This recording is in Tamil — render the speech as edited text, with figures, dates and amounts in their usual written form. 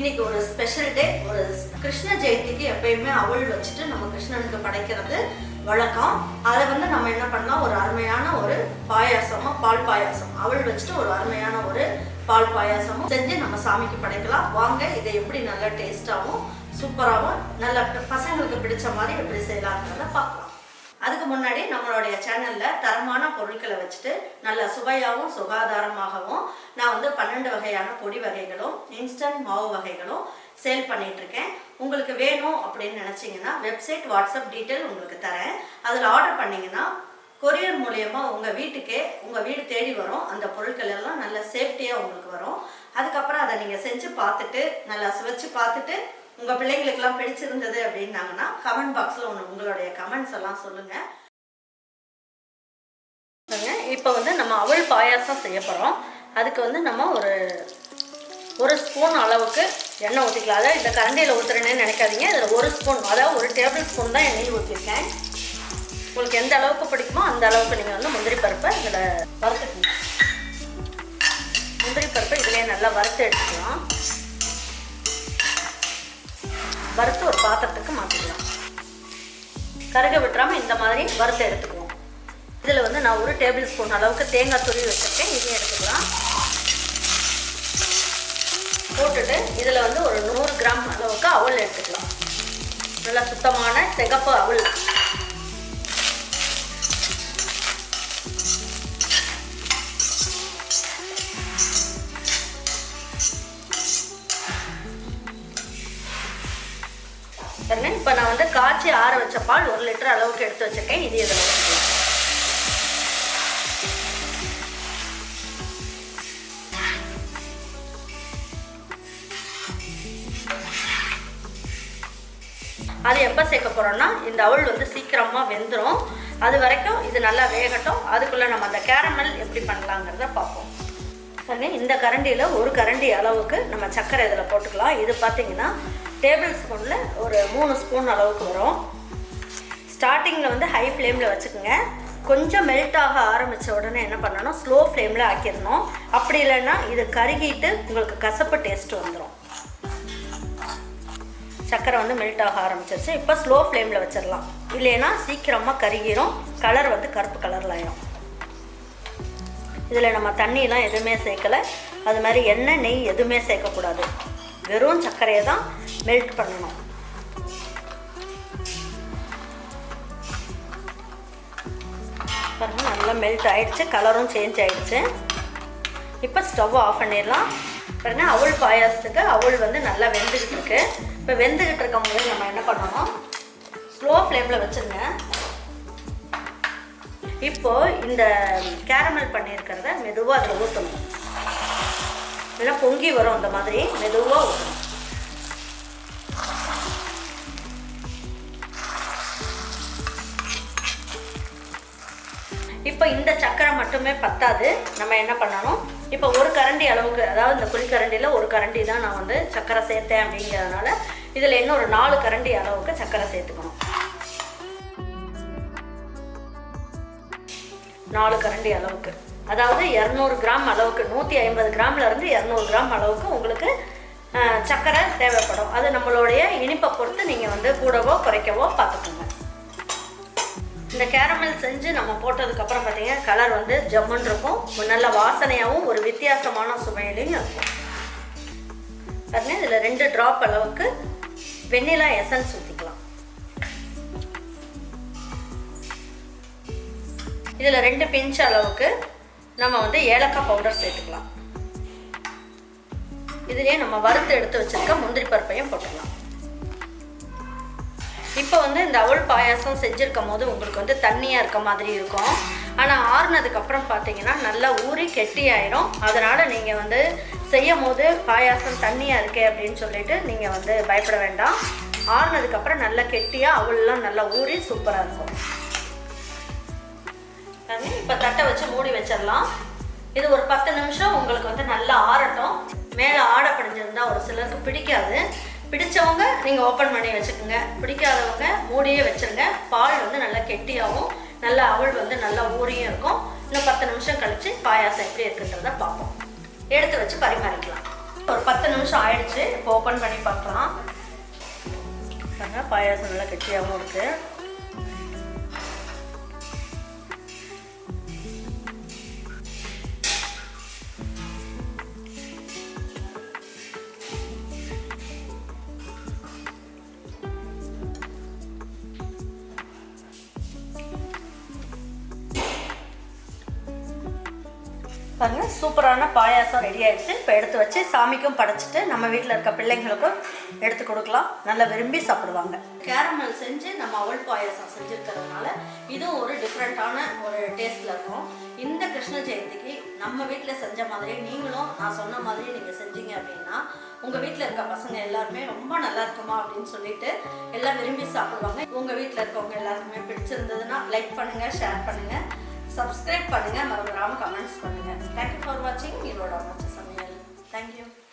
இன்னைக்கு ஒரு ஸ்பெஷல் டே. ஒரு கிருஷ்ண ஜெயந்திக்கு எப்பயுமே அவள் வச்சுட்டு நம்ம கிருஷ்ணனுக்கு படைக்கிறது வழக்கம். அதை நம்ம என்ன பண்ணலாம், ஒரு அருமையான ஒரு பாயாசமும் பால் பாயாசம் அவள் வச்சுட்டு ஒரு அருமையான ஒரு பால் பாயாசமும் செஞ்சு நம்ம சாமிக்கு படைக்கலாம். வாங்க இதை எப்படி நல்லா டேஸ்டாகவும் சூப்பராகவும் நல்லா பசங்களுக்கு பிடிச்ச மாதிரி எப்படி செய்யலாங்கிறத பார்க்கலாம். அதுக்கு முன்னாடி நம்மளுடைய சேனலில் தரமான பொருட்களை வச்சுட்டு நல்ல சுவையாகவும் சுகாதாரமாகவும் நான் 12 வகையான பொடி வகைகளும் இன்ஸ்டன்ட் மாவு வகைகளும் சேல் பண்ணிகிட்ருக்கேன். உங்களுக்கு வேணும் அப்படின்னு நினச்சிங்கன்னா வெப்சைட் வாட்ஸ்அப் டீட்டெயில் உங்களுக்கு தரேன். அதில் ஆர்டர் பண்ணிங்கன்னா கொரியர் மூலியமாக உங்கள் வீட்டுக்கே உங்கள் வீடு தேடி வரும். அந்த பொருட்கள் எல்லாம் நல்ல சேஃப்டியாக உங்களுக்கு வரும். அதுக்கப்புறம் அதை நீங்கள் செஞ்சு பார்த்துட்டு நல்லா சுவைச்சு பார்த்துட்டு உங்கள் பிள்ளைங்களுக்கெல்லாம் பிடிச்சிருந்தது அப்படின்னாங்கன்னா கமெண்ட் பாக்ஸில் உங்களுடைய கமெண்ட்ஸ் எல்லாம் சொல்லுங்கள். இப்போ நம்ம அவள் பாயாசம் செய்ய போகிறோம். அதுக்கு நம்ம ஒரு ஸ்பூன் அளவுக்கு எண்ணெய் ஊற்றிக்கலாம். அதாவது இந்த கரண்டியில் ஊற்றுறேன்னு நினைக்காதீங்க. இதில் ஒரு ஸ்பூன், அதாவது ஒரு டேபிள் ஸ்பூன் தான் எண்ணெய் ஊற்றிருக்கேன். உங்களுக்கு எந்த அளவுக்கு பிடிக்குமோ அந்த அளவுக்கு நீங்கள் முந்திரி பருப்பை இதில் வறுத்துக்கணும். முந்திரி பருப்பை இதிலே நல்லா வறுத்து எடுத்துக்கலாம். வறுத்து ஒரு பாத்திரத்துக்கு மாற்றிக்கலாம். கருக விட்டுறாமல் இந்த மாதிரி வறுத்து எடுத்துக்குவோம். இதில் நான் ஒரு டேபிள் ஸ்பூன் அளவுக்கு தேங்காய் துருவி வச்சுருக்கேன். இதையும் எடுத்துக்கலாம். போட்டுட்டு இதில் ஒரு 100 கிராம் அளவுக்கு அவல் எடுத்துக்கலாம். நல்லா சுத்தமான சிகப்பு அவல். இப்போ நான் காய்ச்சி ஆற வச்ச பால் 1 லிட்டர் அளவுக்கு எடுத்து வச்சிருக்கேன். இது இதில் ஊற்றிக்கலாம். அது எப்போ சேர்க்க போகிறோம்னா இந்த அவல் சீக்கிரமாக வெந்துடும். அது வரைக்கும் இது நல்லா வேகட்டும். அதுக்குள்ளே நம்ம அந்த கேரமல் எப்படி பண்ணலாங்கிறத பார்ப்போம். இந்த கரண்டியில் ஒரு கரண்டி அளவுக்கு நம்ம சர்க்கரை இதில் போட்டுக்கலாம். இது பார்த்திங்கன்னா டேபிள் ஸ்பூனில் ஒரு 3 ஸ்பூன் அளவுக்கு வரும். ஸ்டார்டிங்கில் ஹை ஃப்ளேமில் வச்சுக்கோங்க. கொஞ்சம் மெல்ட் ஆக ஆரம்பித்த உடனே என்ன பண்ணணும், ஸ்லோ ஃப்ளேமில் ஆக்கிடணும். அப்படி இல்லைன்னா இது கருகிட்டு உங்களுக்கு கசப்பு டேஸ்ட்டு வந்துடும். சர்க்கரை மெல்ட் ஆக ஆரம்பிச்சிருச்சு. இப்போ ஸ்லோ ஃப்ளேமில் வச்சிடலாம். இல்லைன்னா சீக்கிரமாக கருகிரும். கலர் கருப்பு கலரில் ஆயிடும். இதில் நம்ம தண்ணியெலாம் எதுவுமே சேர்க்கலை. அது மாதிரி எண்ணெய் நெய் எதுவுமே சேர்க்கக்கூடாது. வெறும் சர்க்கரையை தான் மெல்ட் பண்ணணும். பாருங்கள், நல்லா மெல்ட் ஆகிடுச்சு. கலரும் சேஞ்ச் ஆகிடுச்சு. இப்போ ஸ்டவ் ஆஃப் பண்ணிடலாம். பாருங்கள், அவள் பாயாசத்துக்கு அவள் நல்லா வெந்துக்கிட்டு இருக்கு. இப்போ வெந்துக்கிட்டு இருக்கும் போது நம்ம என்ன பண்ணணும், ஸ்லோ ஃப்ளேமில் வச்சுருங்க. இப்போது இந்த கேரமல் பண்ணியிருக்கிறத மெதுவாக அதில் ஊற்றணும். இல்லைன்னா பொங்கி வரும். அந்த மாதிரி மெதுவாக ஊற்றணும். இப்போ இந்த சக்கரை மட்டுமே பத்தாது. நம்ம என்ன பண்ணணும், இப்போ ஒரு கரண்டி அளவுக்கு, அதாவது இந்த குழிக்கரண்டியில் ஒரு கரண்டி தான் நான் சக்கரை சேர்த்தேன் அப்படிங்கிறதுனால இதில் இன்னும் ஒரு 4 கரண்டி அளவுக்கு சக்கரை சேர்த்துக்கணும். 4 கரண்டி அளவுக்கு, அதாவது 200 கிராம் அளவுக்கு, 150 கிராம்லேருந்து 200 கிராம் அளவுக்கு உங்களுக்கு சக்கரை தேவைப்படும். அது நம்மளுடைய இனிப்பை பொறுத்து நீங்கள் கூடவோ குறைக்கவோ பார்த்துக்கோங்க. இந்த கேரமல் செஞ்சு நம்ம போட்டதுக்கப்புறம் பார்த்தீங்கன்னா கலர் ஜம்முன்னு இருக்கும். நல்ல வாசனையாகவும் ஒரு வித்தியாசமான சுவையிலையும் இருக்கும். பாருங்கள், இதில் 2 ட்ராப் அளவுக்கு வெண்ணிலா எசன்ஸ் ஊற்றிக்கலாம். இதில் 2 பிஞ்ச் அளவுக்கு நம்ம ஏலக்காய் பவுடர் சேர்த்துக்கலாம். இதுலேயே நம்ம வறுத்து எடுத்து வச்சுருக்க முந்திரி பருப்பையும் போட்டுக்கலாம். இப்போ இந்த அவள் பாயாசம் செஞ்சுருக்கும் போது உங்களுக்கு தண்ணியாக இருக்க மாதிரி இருக்கும். ஆனால் ஆறுனதுக்கப்புறம் பார்த்தீங்கன்னா நல்லா ஊறி கெட்டி ஆயிடும். அதனால் நீங்கள் செய்யும் போது பாயாசம் தண்ணியாக இருக்கே அப்படின்னு சொல்லிட்டு நீங்கள் பயப்பட வேண்டாம். ஆறுனதுக்கப்புறம் நல்லா கெட்டியாக அவள்லாம் நல்லா ஊறி சூப்பராக இருக்கும். இப்போ தட்டை வச்சு மூடி வச்சிடலாம். இது ஒரு 10 நிமிஷம் உங்களுக்கு நல்லா ஆறட்டும். மேலே ஆடை பிடிஞ்சிருந்தால் ஒரு சிலருக்கு பிடிக்காது. பிடிச்சவங்க நீங்கள் ஓப்பன் பண்ணி வச்சுக்கோங்க. பிடிக்காதவங்க மூடியே வச்சுருங்க. பால் நல்லா கெட்டியாகவும் நல்லா அவள் நல்லா ஊறியும் இருக்கும். இன்னும் 10 நிமிஷம் கழித்து பாயாசம் எப்படி இருக்குன்றதை பார்ப்போம். எடுத்து வச்சு பரிமாறிக்கலாம். ஒரு 10 நிமிஷம் ஆயிடுச்சு. இப்போ ஓப்பன் பண்ணி பார்க்கலாம். பாருங்க, பாயாசம் நல்லா கெட்டியாகவும் இருக்குது. பாருங்க, சூப்பரான பாயாசம் ரெடி ஆயிடுச்சு. இப்போ எடுத்து வச்சு சாமிக்கும் படைச்சிட்டு நம்ம வீட்டில் இருக்க பிள்ளைங்களுக்கும் எடுத்து கொடுக்கலாம். நல்லா விரும்பி சாப்பிடுவாங்க. கேரமல் செஞ்சு நம்ம அவல் பாயாசம் செஞ்சுருக்கிறதுனால இதுவும் ஒரு டிஃப்ரெண்ட்டான ஒரு டேஸ்ட்டில் இருக்கும். இந்த கிருஷ்ண ஜெயந்திக்கு நம்ம வீட்டில் செஞ்ச மாதிரி நீங்களும் நான் சொன்ன மாதிரி நீங்கள் செஞ்சீங்க அப்படின்னா உங்கள் வீட்டில் இருக்க பசங்க எல்லாருமே ரொம்ப நல்லா இருக்குமா அப்படின்னு சொல்லிட்டு எல்லாம் விரும்பி சாப்பிடுவாங்க. உங்கள் வீட்டில் இருக்கவங்க எல்லாருக்குமே பிடிச்சிருந்ததுன்னா லைக் பண்ணுங்கள், ஷேர் பண்ணுங்கள், சப்ஸ்கிரைப் பண்ணுங்கள், மறந்துடாமல் கமெண்ட்ஸ் பண்ணுங்கள். தேங்க்யூ ஃபார் வாட்சிங். Erode Ammachi சமையல். தேங்க்யூ.